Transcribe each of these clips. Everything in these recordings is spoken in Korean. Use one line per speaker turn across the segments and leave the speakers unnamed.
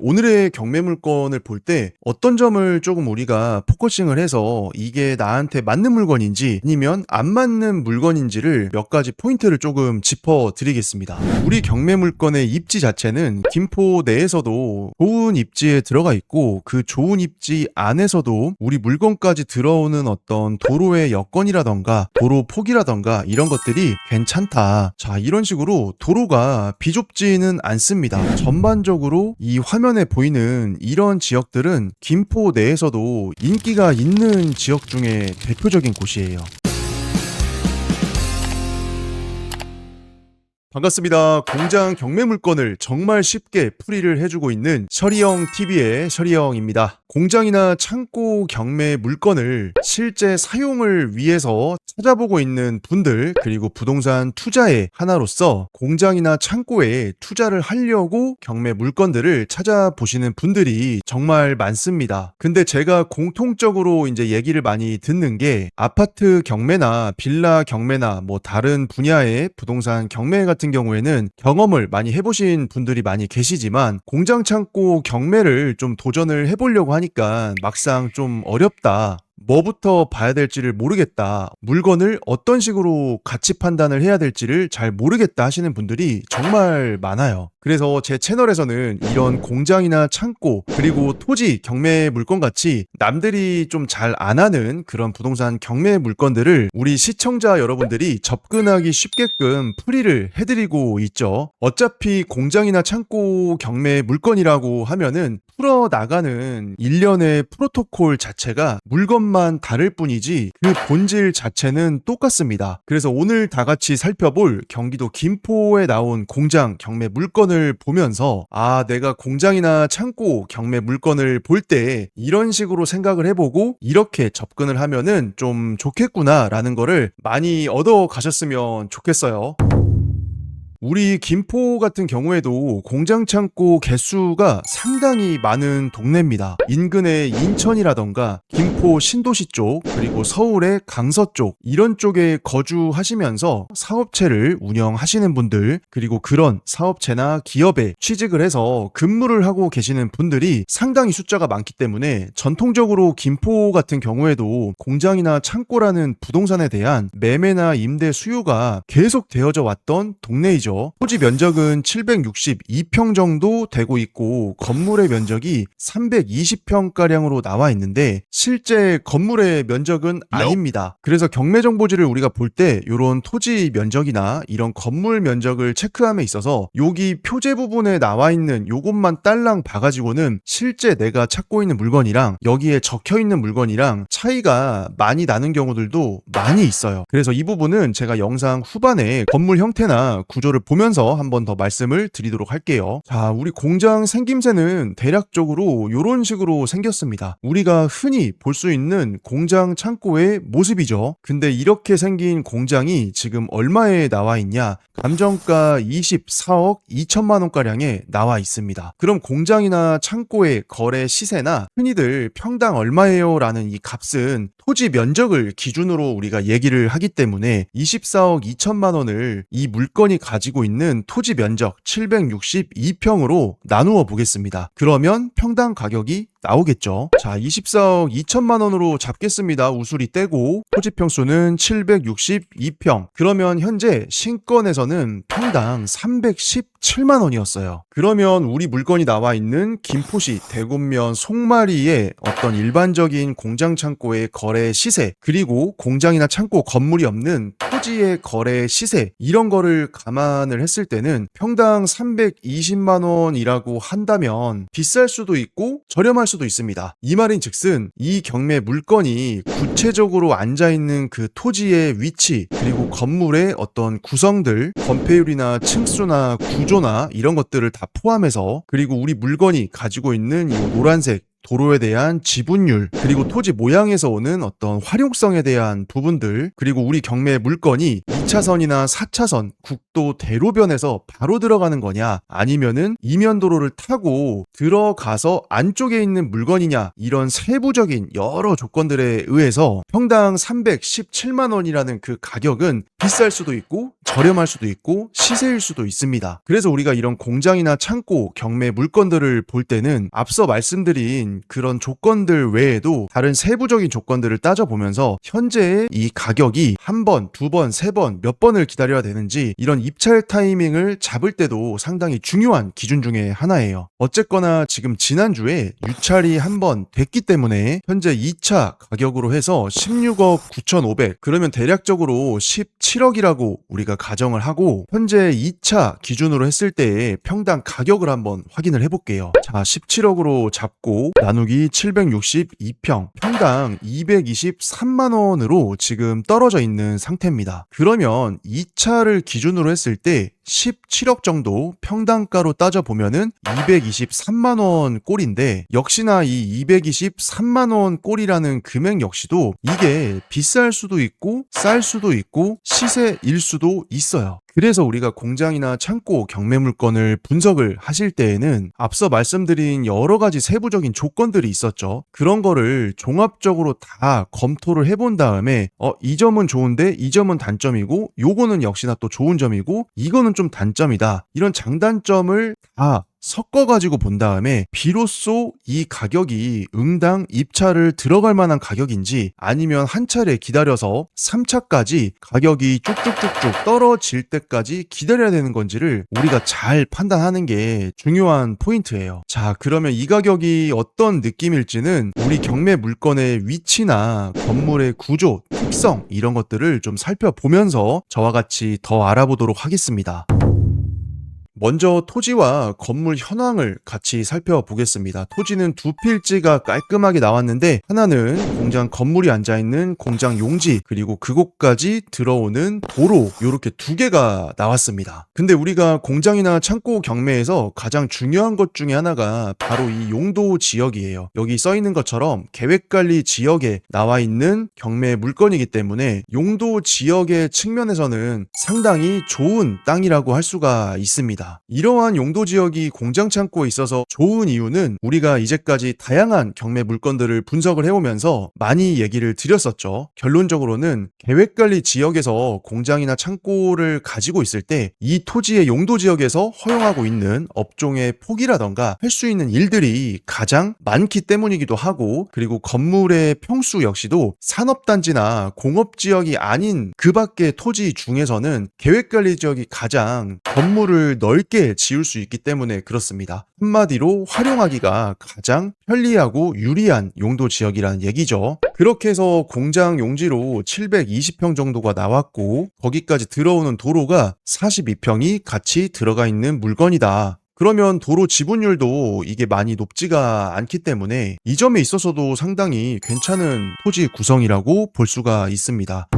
오늘의 경매 물건을 볼 때 어떤 점을 조금 우리가 포커싱을 해서 이게 나한테 맞는 물건인지 아니면 안 맞는 물건인지를 몇 가지 포인트를 조금 짚어 드리겠습니다. 우리 경매 물건의 입지 자체는 김포 내에서도 좋은 입지에 들어가 있고 그 좋은 입지 안에서도 우리 물건까지 들어오는 어떤 도로의 여건이라던가 도로 폭이라던가 이런 것들이 괜찮다. 자, 이런 식으로 도로가 비좁지는 않습니다. 전반적으로 이 화면에 보이는 이런 지역들은 김포 내에서도 인기가 있는 지역 중에 대표적인 곳이에요. 반갑습니다. 공장 경매 물건을 정말 쉽게 풀이를 해주고 있는 셔리형TV의 셔리형입니다. 공장이나 창고 경매 물건을 실제 사용을 위해서 찾아보고 있는 분들, 그리고 부동산 투자의 하나로서 공장이나 창고에 투자를 하려고 경매 물건들을 찾아보시는 분들이 정말 많습니다. 근데 제가 공통적으로 이제 얘기를 많이 듣는 게 아파트 경매나 빌라 경매나 뭐 다른 분야의 부동산 경매 같은 경우에는 경험을 많이 해보신 분들이 많이 계시지만 공장 창고 경매를 좀 도전을 해보려고 하니까 막상 좀 어렵다. 뭐부터 봐야 될지를 모르겠다. 물건을 어떤 식으로 가치 판단을 해야 될지를 잘 모르겠다 하시는 분들이 정말 많아요. 그래서 제 채널에서는 이런 공장이나 창고 그리고 토지 경매 물건 같이 남들이 좀 잘 안 하는 그런 부동산 경매 물건들을 우리 시청자 여러분들이 접근하기 쉽게끔 풀이를 해드리고 있죠. 어차피 공장이나 창고 경매 물건이라고 하면은 풀어나가는 일련의 프로토콜 자체가 물건만 다를 뿐이지 그 본질 자체는 똑같습니다. 그래서 오늘 다 같이 살펴볼 경기도 김포에 나온 공장 경매 물건을 보면서 내가 공장이나 창고 경매 물건을 볼 때 이런 식으로 생각을 해보고 이렇게 접근을 하면은 좀 좋겠구나 라는 거를 많이 얻어 가셨으면 좋겠어요. 우리 김포 같은 경우에도 공장 창고 개수가 상당히 많은 동네입니다. 인근의 인천이라던가 김포 신도시 쪽 그리고 서울의 강서 쪽 이런 쪽에 거주하시면서 사업체를 운영하시는 분들 그리고 그런 사업체나 기업에 취직을 해서 근무를 하고 계시는 분들이 상당히 숫자가 많기 때문에 전통적으로 김포 같은 경우에도 공장이나 창고라는 부동산에 대한 매매나 임대 수요가 계속 되어져 왔던 동네이죠. 토지 면적은 762평 정도 되고 있고 건물의 면적이 320평가량으로 나와 있는데 실제 건물의 면적은 아닙니다. 그래서 경매정보지를 우리가 볼 때 이런 토지 면적이나 이런 건물 면적을 체크함에 있어서 여기 표제 부분에 나와 있는 요것만 딸랑 봐가지고는 실제 내가 찾고 있는 물건이랑 여기에 적혀있는 물건이랑 차이가 많이 나는 경우들도 많이 있어요. 그래서 이 부분은 제가 영상 후반에 건물 형태나 구조를 보면서 한번 더 말씀을 드리도록 할게요. 자, 우리 공장 생김새는 대략적으로 이런 식으로 생겼습니다. 우리가 흔히 볼 수 있는 공장 창고의 모습이죠. 근데 이렇게 생긴 공장이 지금 얼마에 나와 있냐? 감정가 24억 2천만 원가량에 나와 있습니다. 그럼 공장이나 창고의 거래 시세나 흔히들 평당 얼마예요? 라는 이 값은 토지 면적을 기준으로 우리가 얘기를 하기 때문에 24억 2천만 원을 이 물건이 가지고 있는 토지 면적 762평으로 나누어 보겠습니다. 그러면 평당 가격이 나오겠죠. 자, 24억 2천만 원으로 잡겠습니다. 우수리 떼고 토지 평수는 762평. 그러면 현재 신건에서는 평당 317만 원이었어요. 그러면 우리 물건이 나와 있는 김포시 대곡면 송마리의 어떤 일반적인 공장 창고의 거래 시세 그리고 공장이나 창고 건물이 없는 토지의 거래 시세 이런 거를 감안을 했을 때는 평당 320만 원이라고 한다면 비쌀 수도 있고 저렴할 수도 있습니다. 이 말인즉슨 이 경매 물건이 구체적으로 앉아있는 그 토지의 위치 그리고 건물의 어떤 구성들 건폐율이나 층수나 구조나 이런 것들을 다 포함해서 그리고 우리 물건이 가지고 있는 이 노란색 도로에 대한 지분율, 그리고 토지 모양에서 오는 어떤 활용성에 대한 부분들, 그리고 우리 경매 물건이 2차선이나 4차선 국도 대로변에서 바로 들어가는 거냐, 아니면은 이면도로를 타고 들어가서 안쪽에 있는 물건이냐, 이런 세부적인 여러 조건들에 의해서 평당 317만 원이라는 그 가격은 비쌀 수도 있고 저렴할 수도 있고 시세일 수도 있습니다. 그래서 우리가 이런 공장이나 창고 경매 물건들을 볼 때는 앞서 말씀드린 그런 조건들 외에도 다른 세부적인 조건들을 따져보면서 현재의 이 가격이 한 번, 두 번, 세 번, 몇 번을 기다려야 되는지 이런 입찰 타이밍을 잡을 때도 상당히 중요한 기준 중에 하나예요. 어쨌거나 지금 지난주에 유찰이 한 번 됐기 때문에 현재 2차 가격으로 해서 16억 9,500, 그러면 대략적으로 17억이라고 우리가 가정을 하고 현재 2차 기준으로 했을 때의 평당 가격을 한번 확인을 해볼게요. 자, 17억으로 잡고 나누기 762평, 평당 223만 원으로 지금 떨어져 있는 상태입니다. 그러면 2차를 기준으로 했을 때 17억 정도 평당가로 따져보면은 223만 원 꼴인데, 역시나 이 223만 원 꼴이라는 금액 역시도 이게 비쌀 수도 있고 쌀 수도 있고 시세일 수도 있어요. 그래서 우리가 공장이나 창고 경매 물건을 분석을 하실 때에는 앞서 말씀드린 여러 가지 세부적인 조건들이 있었죠. 그런 거를 종합적으로 다 검토를 해본 다음에 이 점은 좋은데 이 점은 단점이고 요거는 역시나 또 좋은 점이고 이거는 좀 단점이다, 이런 장단점을 다 섞어가지고 본 다음에 비로소 이 가격이 응당 입찰을 들어갈 만한 가격인지, 아니면 한 차례 기다려서 3차까지 가격이 쭉쭉쭉쭉 떨어질 때까지 기다려야 되는 건지를 우리가 잘 판단하는 게 중요한 포인트예요. 자, 그러면 이 가격이 어떤 느낌일지는 우리 경매 물건의 위치나 건물의 구조, 특성, 이런 것들을 좀 살펴보면서 저와 같이 더 알아보도록 하겠습니다. 먼저 토지와 건물 현황을 같이 살펴보겠습니다. 토지는 두 필지가 깔끔하게 나왔는데, 하나는 공장 건물이 앉아있는 공장 용지, 그리고 그곳까지 들어오는 도로, 이렇게 두 개가 나왔습니다. 근데 우리가 공장이나 창고 경매에서 가장 중요한 것 중에 하나가 바로 이 용도 지역이에요. 여기 써있는 것처럼 계획관리 지역에 나와 있는 경매 물건이기 때문에 용도 지역의 측면에서는 상당히 좋은 땅이라고 할 수가 있습니다. 이러한 용도 지역이 공장 창고에 있어서 좋은 이유는 우리가 이제까지 다양한 경매 물건들을 분석을 해오면서 많이 얘기를 드렸었죠. 결론적으로는 계획관리 지역에서 공장이나 창고를 가지고 있을 때 이 토지의 용도 지역에서 허용하고 있는 업종의 폭이라던가 할 수 있는 일들이 가장 많기 때문이기도 하고, 그리고 건물의 평수 역시도 산업단지나 공업지역이 아닌 그 밖의 토지 중에서는 계획관리 지역이 가장 건물을 넓게 지을 수 있기 때문에 그렇습니다. 한마디로 활용하기가 가장 편리하고 유리한 용도 지역이라는 얘기죠. 그렇게 해서 공장 용지로 720평 정도가 나왔고, 거기까지 들어오는 도로가 42평이 같이 들어가 있는 물건이다. 그러면 도로 지분율도 이게 많이 높지가 않기 때문에 이 점에 있어서도 상당히 괜찮은 토지 구성이라고 볼 수가 있습니다.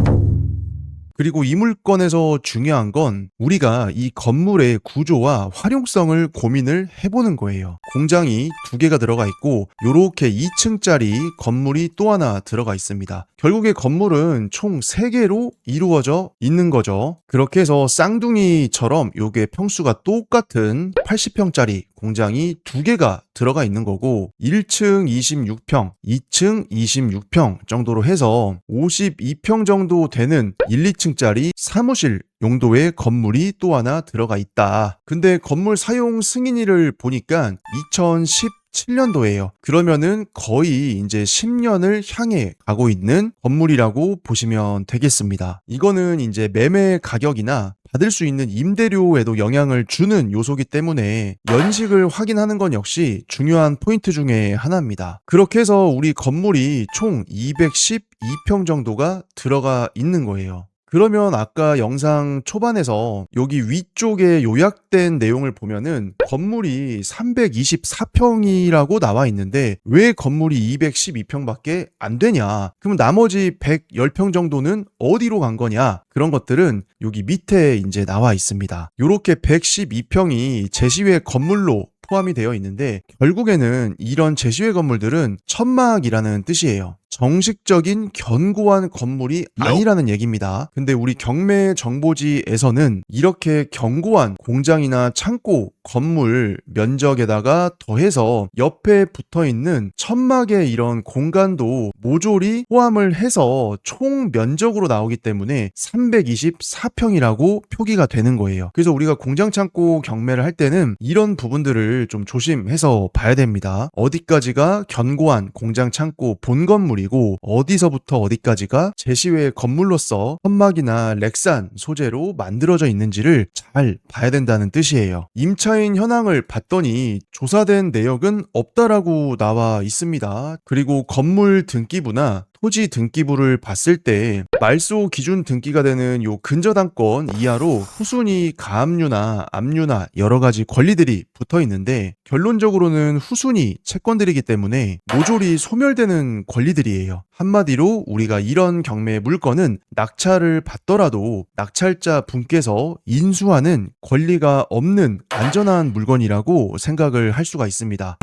그리고 이 물건에서 중요한 건 우리가 이 건물의 구조와 활용성을 고민을 해보는 거예요. 공장이 두 개가 들어가 있고 요렇게 2층짜리 건물이 또 하나 들어가 있습니다. 결국에 건물은 총 3개로 이루어져 있는 거죠. 그렇게 해서 쌍둥이처럼 요게 평수가 똑같은 80평짜리 공장이 2개가 들어가 있는 거고, 1층 26평, 2층 26평 정도로 해서 52평 정도 되는 1, 2층짜리 사무실 용도의 건물이 또 하나 들어가 있다. 근데 건물 사용 승인일을 보니까 2017년도예요. 그러면은 거의 이제 10년을 향해 가고 있는 건물이라고 보시면 되겠습니다. 이거는 이제 매매 가격이나 받을 수 있는 임대료에도 영향을 주는 요소기 때문에 연식을 확인하는 건 역시 중요한 포인트 중에 하나입니다. 그렇게 해서 우리 건물이 총 212평 정도가 들어가 있는 거예요. 그러면 아까 영상 초반에서 여기 위쪽에 요약된 내용을 보면은 건물이 324평이라고 나와 있는데 왜 건물이 212평밖에 안 되냐? 그럼 나머지 110평 정도는 어디로 간 거냐? 그런 것들은 여기 밑에 이제 나와 있습니다. 요렇게 112평이 제시외 건물로 포함이 되어 있는데 결국에는 이런 제시회 건물들은 천막이라는 뜻이에요. 정식적인 견고한 건물이 아니라는 얘기입니다. 근데 우리 경매 정보지에서는 이렇게 견고한 공장이나 창고 건물 면적에다가 더해서 옆에 붙어 있는 천막의 이런 공간도 모조리 포함을 해서 총 면적으로 나오기 때문에 324평이라고 표기가 되는 거예요. 그래서 우리가 공장 창고 경매를 할 때는 이런 부분들을 좀 조심해서 봐야 됩니다. 어디까지가 견고한 공장 창고 본 건물이고 어디서부터 어디까지가 제시회 건물로서 천막이나 렉산 소재로 만들어져 있는지를 잘 봐야 된다는 뜻이에요. 임차인 현황을 봤더니 조사된 내역은 없다라고 나와 있습니다. 그리고 건물 등기부나 토지 등기부를 봤을 때 말소 기준 등기가 되는 요 근저당권 이하로 후순위 가압류나 압류나 여러 가지 권리들이 붙어 있는데 결론적으로는 후순위 채권들이기 때문에 모조리 소멸되는 권리들이에요. 한마디로 우리가 이런 경매 물건은 낙찰을 받더라도 낙찰자 분께서 인수하는 권리가 없는 안전한 물건이라고 생각을 할 수가 있습니다.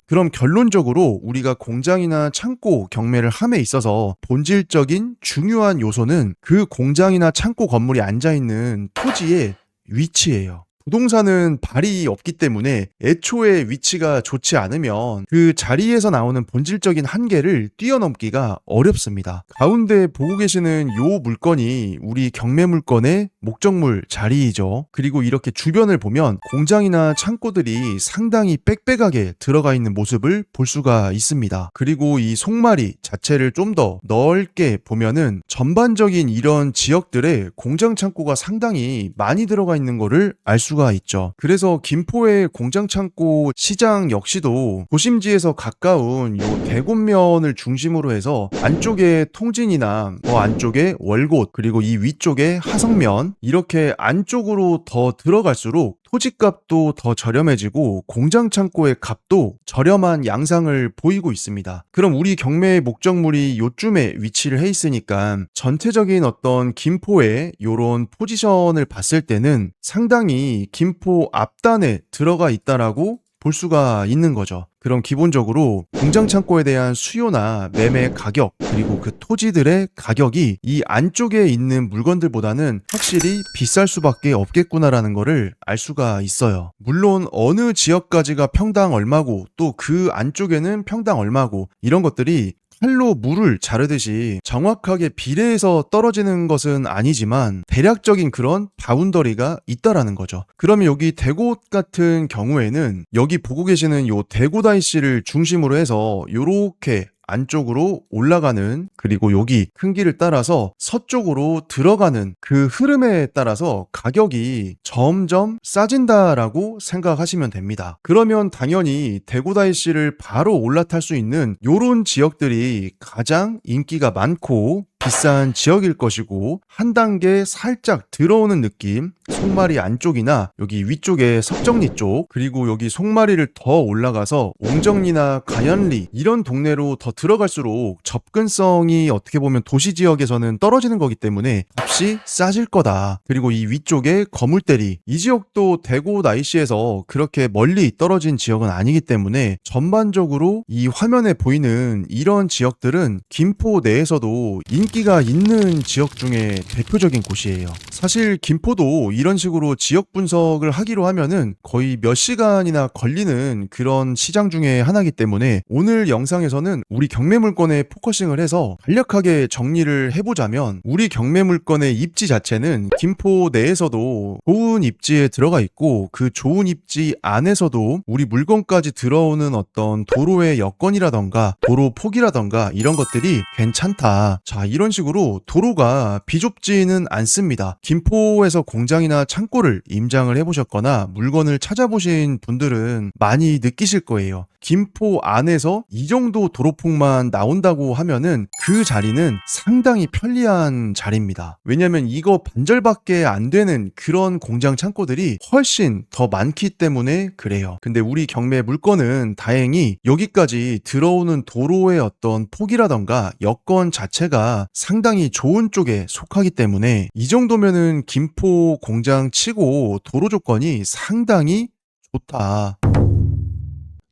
그럼 결론적으로 우리가 공장이나 창고 경매를 함에 있어서 본질적인 중요한 요소는 그 공장이나 창고 건물이 앉아있는 토지의 위치예요. 부동산은 발이 없기 때문에 애초에 위치가 좋지 않으면 그 자리에서 나오는 본질적인 한계를 뛰어넘기가 어렵습니다. 가운데 보고 계시는 요 물건이 우리 경매 물건의 목적물 자리이죠. 그리고 이렇게 주변을 보면 공장이나 창고들이 상당히 빽빽하게 들어가 있는 모습을 볼 수가 있습니다. 그리고 이 송마리 자체를 좀 더 넓게 보면은 전반적인 이런 지역들의 공장 창고가 상당히 많이 들어가 있는 거를 알 수가 있죠. 그래서 김포의 공장 창고 시장 역시도 도심지에서 가까운 요 대곡면을 중심으로 해서 안쪽에 통진이나 더 안쪽에 월곶 그리고 이 위쪽에 하성면 이렇게 안쪽으로 더 들어갈수록 토지값도 더 저렴해지고 공장 창고의 값도 저렴한 양상을 보이고 있습니다. 그럼 우리 경매의 목적물이 요쯤에 위치를 해 있으니까 전체적인 어떤 김포의 요런 포지션을 봤을 때는 상당히 김포 앞단에 들어가 있다라고 볼 수가 있는 거죠. 그럼 기본적으로 공장 창고에 대한 수요나 매매 가격 그리고 그 토지들의 가격이 이 안쪽에 있는 물건들보다는 확실히 비쌀 수밖에 없겠구나라는 거를 알 수가 있어요. 물론 어느 지역까지가 평당 얼마고 또 그 안쪽에는 평당 얼마고 이런 것들이 칼로 물을 자르듯이 정확하게 비례해서 떨어지는 것은 아니지만 대략적인 그런 바운더리가 있다라는 거죠. 그러면 여기 대곳 같은 경우에는 여기 보고 계시는 요 대곳IC를 중심으로 해서 요렇게 안쪽으로 올라가는 그리고 여기 큰 길을 따라서 서쪽으로 들어가는 그 흐름에 따라서 가격이 점점 싸진다라고 생각하시면 됩니다. 그러면 당연히 대곳IC를 바로 올라탈 수 있는 요런 지역들이 가장 인기가 많고 비싼 지역일 것이고 한 단계 살짝 들어오는 느낌 송마리 안쪽이나 여기 위쪽에 석정리 쪽 그리고 여기 송마리를 더 올라가서 옹정리나 가연리 이런 동네로 더 들어갈수록 접근성이 어떻게 보면 도시 지역에서는 떨어지는 거기 때문에 값이 싸질 거다. 그리고 이 위쪽에 거물대리 이 지역도 대곳IC에서 그렇게 멀리 떨어진 지역은 아니기 때문에 전반적으로 이 화면에 보이는 이런 지역들은 김포 내에서도 인기가 있는 지역 중에 대표적인 곳이에요. 사실 김포도 이런 식으로 지역 분석을 하기로 하면은 거의 몇 시간이나 걸리는 그런 시장 중에 하나이기 때문에 오늘 영상에서는 우리 경매 물건에 포커싱을 해서 간략하게 정리를 해보자면 우리 경매 물건의 입지 자체는 김포 내에서도 좋은 입지에 들어가 있고 그 좋은 입지 안에서도 우리 물건까지 들어오는 어떤 도로의 여건이라던가 도로 폭이라던가 이런 것들이 괜찮다. 자, 이런 식으로 도로가 비좁지는 않습니다. 김포에서 공장이나 창고를 임장을 해보셨거나 물건을 찾아보신 분들은 많이 느끼실 거예요. 김포 안에서 이 정도 도로폭만 나온다고 하면은 그 자리는 상당히 편리한 자리입니다. 왜냐면 이거 반절밖에 안 되는 그런 공장 창고들이 훨씬 더 많기 때문에 그래요. 근데 우리 경매 물건은 다행히 여기까지 들어오는 도로의 어떤 폭이라던가 여건 자체가 상당히 좋은 쪽에 속하기 때문에 이 정도면은 김포 공장 치고 도로 조건이 상당히 좋다.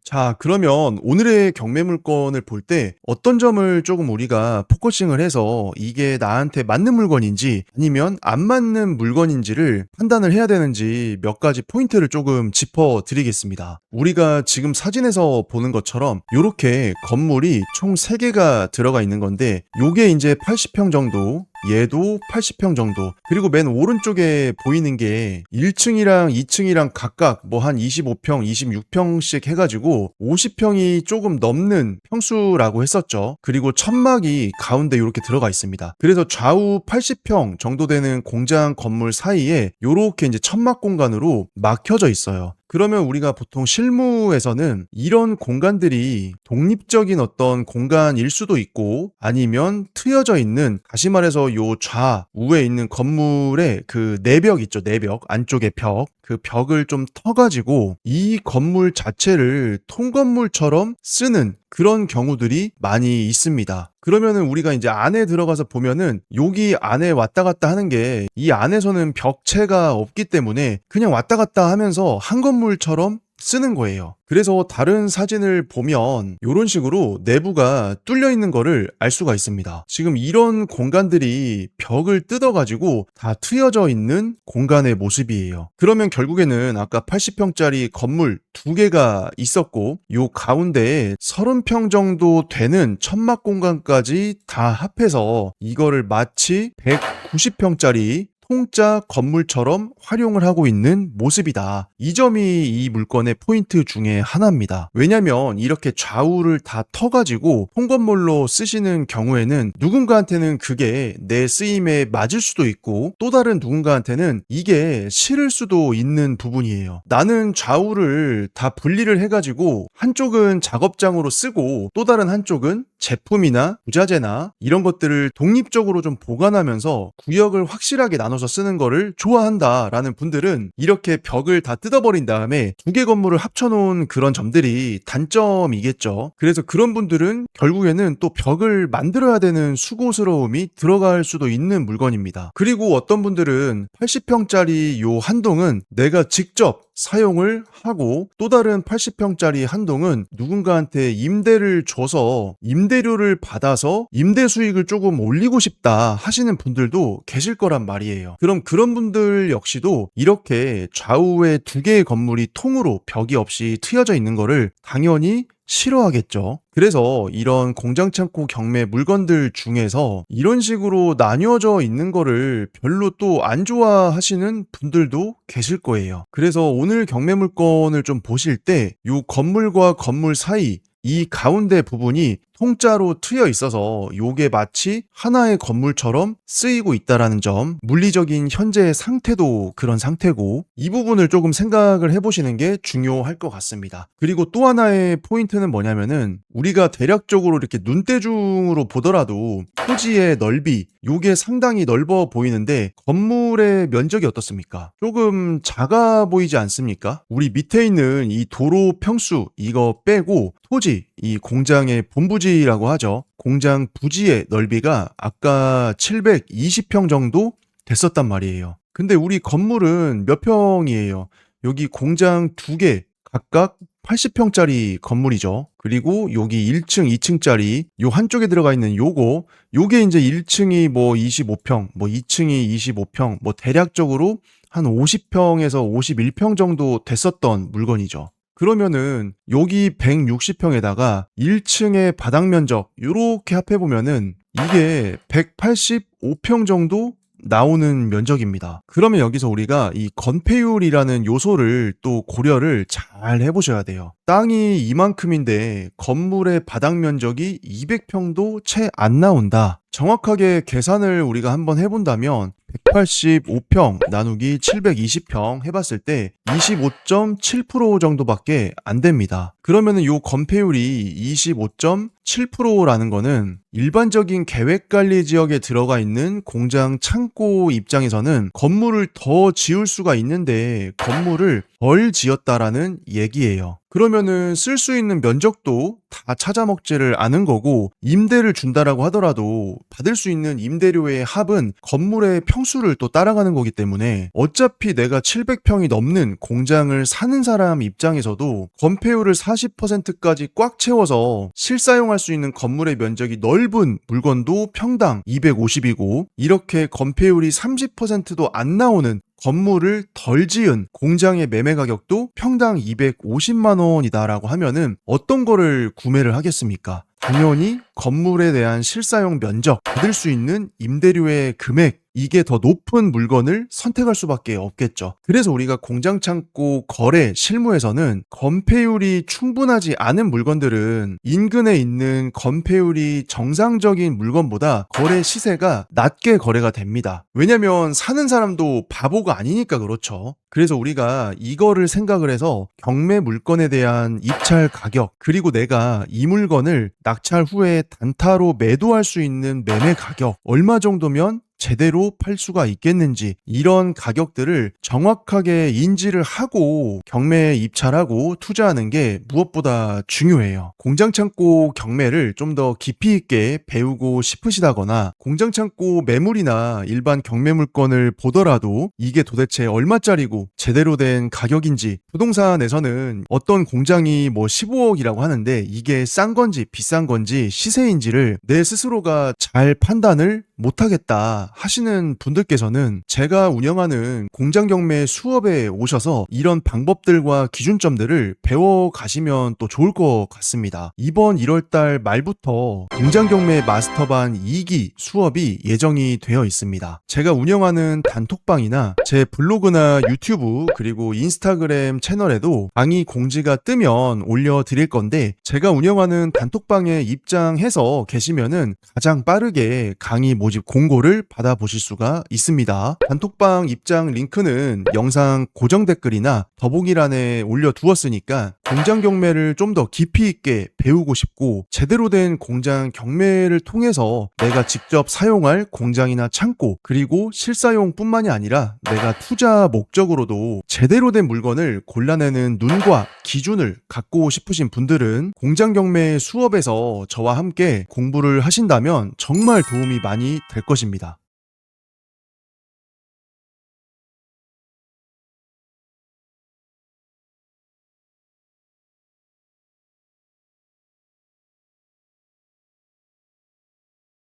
자, 그러면 오늘의 경매 물건을 볼 때 어떤 점을 조금 우리가 포커싱을 해서 이게 나한테 맞는 물건인지 아니면 안 맞는 물건인지를 판단을 해야 되는지 몇 가지 포인트를 조금 짚어 드리겠습니다. 우리가 지금 사진에서 보는 것처럼 이렇게 건물이 총 3개가 들어가 있는 건데 요게 이제 80평 정도, 얘도 80평 정도, 그리고 맨 오른쪽에 보이는 게 1층이랑 2층이랑 각각 뭐 한 25평, 26평씩 해가지고 50평이 조금 넘는 평수라고 했었죠. 그리고 천막이 가운데 이렇게 들어가 있습니다. 그래서 좌우 80평 정도 되는 공장 건물 사이에 이렇게 이제 천막 공간으로 막혀져 있어요. 그러면 우리가 보통 실무에서는 이런 공간들이 독립적인 어떤 공간일 수도 있고 아니면 트여져 있는, 다시 말해서 요 좌우에 있는 건물의 그 내벽 있죠, 내벽 안쪽의 벽, 그 벽을 좀 터가지고 이 건물 자체를 통건물처럼 쓰는 그런 경우들이 많이 있습니다. 그러면은 우리가 이제 안에 들어가서 보면은 여기 안에 왔다 갔다 하는 게 이 안에서는 벽체가 없기 때문에 그냥 왔다 갔다 하면서 한 건물처럼 쓰는 거예요. 그래서 다른 사진을 보면 이런 식으로 내부가 뚫려 있는 거를 알 수가 있습니다. 지금 이런 공간들이 벽을 뜯어가지고 다 트여져 있는 공간의 모습이에요. 그러면 결국에는 아까 80평짜리 건물 2개가 있었고 요 가운데에 30평 정도 되는 천막 공간까지 다 합해서 이거를 마치 190평짜리 통짜 건물처럼 활용을 하고 있는 모습이다. 이 점이 이 물건의 포인트 중에 하나입니다. 왜냐면 이렇게 좌우를 다 터가지고 통건물로 쓰시는 경우에는 누군가한테는 그게 내 쓰임에 맞을 수도 있고 또 다른 누군가한테는 이게 싫을 수도 있는 부분이에요. 나는 좌우를 다 분리를 해가지고 한쪽은 작업장으로 쓰고 또 다른 한쪽은 제품이나 부자재나 이런 것들을 독립적으로 좀 보관하면서 구역을 확실하게 나눠서 쓰는 거를 좋아한다라는 분들은 이렇게 벽을 다 뜯어버린 다음에 2개 건물을 합쳐놓은 그런 점들이 단점이겠죠. 그래서 그런 분들은 결국에는 또 벽을 만들어야 되는 수고스러움이 들어갈 수도 있는 물건입니다. 그리고 어떤 분들은 80평짜리 요 한 동은 내가 직접 사용을 하고 또 다른 80평짜리 한 동은 누군가한테 임대를 줘서 임대료를 받아서 임대 수익을 조금 올리고 싶다 하시는 분들도 계실 거란 말이에요. 그럼 그런 분들 역시도 이렇게 좌우에 2개의 건물이 통으로 벽이 없이 트여져 있는 거를 당연히 싫어하겠죠. 그래서 이런 공장창고 경매 물건들 중에서 이런 식으로 나뉘어져 있는 거를 별로 또 안 좋아하시는 분들도 계실 거예요. 그래서 오늘 경매 물건을 좀 보실 때 이 건물과 건물 사이 이 가운데 부분이 통짜로 트여 있어서 요게 마치 하나의 건물처럼 쓰이고 있다라는 점, 물리적인 현재의 상태도 그런 상태고 이 부분을 조금 생각을 해보시는 게 중요할 것 같습니다. 그리고 또 하나의 포인트는 뭐냐면은 우리가 대략적으로 이렇게 눈대중으로 보더라도 토지의 넓이 요게 상당히 넓어 보이는데 건물의 면적이 어떻습니까? 조금 작아 보이지 않습니까? 우리 밑에 있는 이 도로 평수 이거 빼고 토지, 이 공장의 본부지라고 하죠. 공장 부지의 넓이가 아까 720평 정도 됐었단 말이에요. 근데 우리 건물은 몇 평이에요? 여기 공장 2개 각각 80평짜리 건물이죠. 그리고 여기 1층, 2층짜리 요 한쪽에 들어가 있는 요게 이제 1층이 뭐 25평, 뭐 2층이 25평, 뭐 대략적으로 한 50평에서 51평 정도 됐었던 물건이죠. 그러면은 여기 160평에다가 1층의 바닥 면적 요렇게 합해보면은 이게 185평 정도 나오는 면적입니다. 그러면 여기서 우리가 이 건폐율이라는 요소를 또 고려를 잘 해보셔야 돼요. 땅이 이만큼인데 건물의 바닥 면적이 200평도 채 안 나온다. 정확하게 계산을 우리가 한번 해본다면 185평 나누기 720평 해봤을 때 25.7% 정도밖에 안 됩니다. 그러면은 요 건폐율이 25.7%라는 거는 일반적인 계획관리 지역에 들어가 있는 공장 창고 입장에서는 건물을 더 지을 수가 있는데 건물을 덜 지었다라는 얘기예요. 그러면은 쓸 수 있는 면적도 다 찾아먹지를 않은 거고, 임대를 준다라고 하더라도 받을 수 있는 임대료의 합은 건물의 평수를 또 따라가는 거기 때문에 어차피 내가 700평이 넘는 공장을 사는 사람 입장에서도 건폐율을 40%까지 꽉 채워서 실사용할 수 있는 건물의 면적이 넓은 물건도 평당 250이고, 이렇게 건폐율이 30%도 안 나오는 건물을 덜 지은 공장의 매매 가격도 평당 250만 원이다라고 하면은 어떤 거를 구매를 하겠습니까? 당연히 건물에 대한 실사용 면적, 받을 수 있는 임대료의 금액, 이게 더 높은 물건을 선택할 수밖에 없겠죠. 그래서 우리가 공장 창고 거래 실무에서는 건폐율이 충분하지 않은 물건들은 인근에 있는 건폐율이 정상적인 물건보다 거래 시세가 낮게 거래가 됩니다. 왜냐면 사는 사람도 바보가 아니니까 그렇죠. 그래서 우리가 이거를 생각을 해서 경매 물건에 대한 입찰 가격, 그리고 내가 이 물건을 낙찰 후에 단타로 매도할 수 있는 매매 가격, 얼마 정도면 제대로 팔 수가 있겠는지, 이런 가격들을 정확하게 인지를 하고 경매에 입찰하고 투자하는 게 무엇보다 중요해요. 공장창고 경매를 좀 더 깊이 있게 배우고 싶으시다거나 공장창고 매물이나 일반 경매 물건을 보더라도 이게 도대체 얼마짜리고 제대로 된 가격인지, 부동산에서는 어떤 공장이 뭐 15억이라고 하는데 이게 싼 건지 비싼 건지 시세인지를 내 스스로가 잘 판단을 못하겠다 하시는 분들께서는 제가 운영하는 공장 경매 수업에 오셔서 이런 방법들과 기준점들을 배워가시면 또 좋을 것 같습니다. 이번 1월달 말부터 공장 경매 마스터반 2기 수업이 예정이 되어 있습니다. 제가 운영하는 단톡방이나 제 블로그나 유튜브 그리고 인스타그램 채널에도 강의 공지가 뜨면 올려드릴 건데, 제가 운영하는 단톡방에 입장해서 계시면은 가장 빠르게 강의 모집 공고를 받아보실 수가 있습니다. 단톡방 입장 링크는 영상 고정 댓글이나 더보기란에 올려두었으니까 공장 경매를 좀 더 깊이 있게 배우고 싶고, 제대로 된 공장 경매를 통해서 내가 직접 사용할 공장이나 창고, 그리고 실사용 뿐만이 아니라 내가 투자 목적으로도 제대로 된 물건을 골라내는 눈과 기준을 갖고 싶으신 분들은 공장 경매 수업에서 저와 함께 공부를 하신다면 정말 도움이 많이 될 것입니다.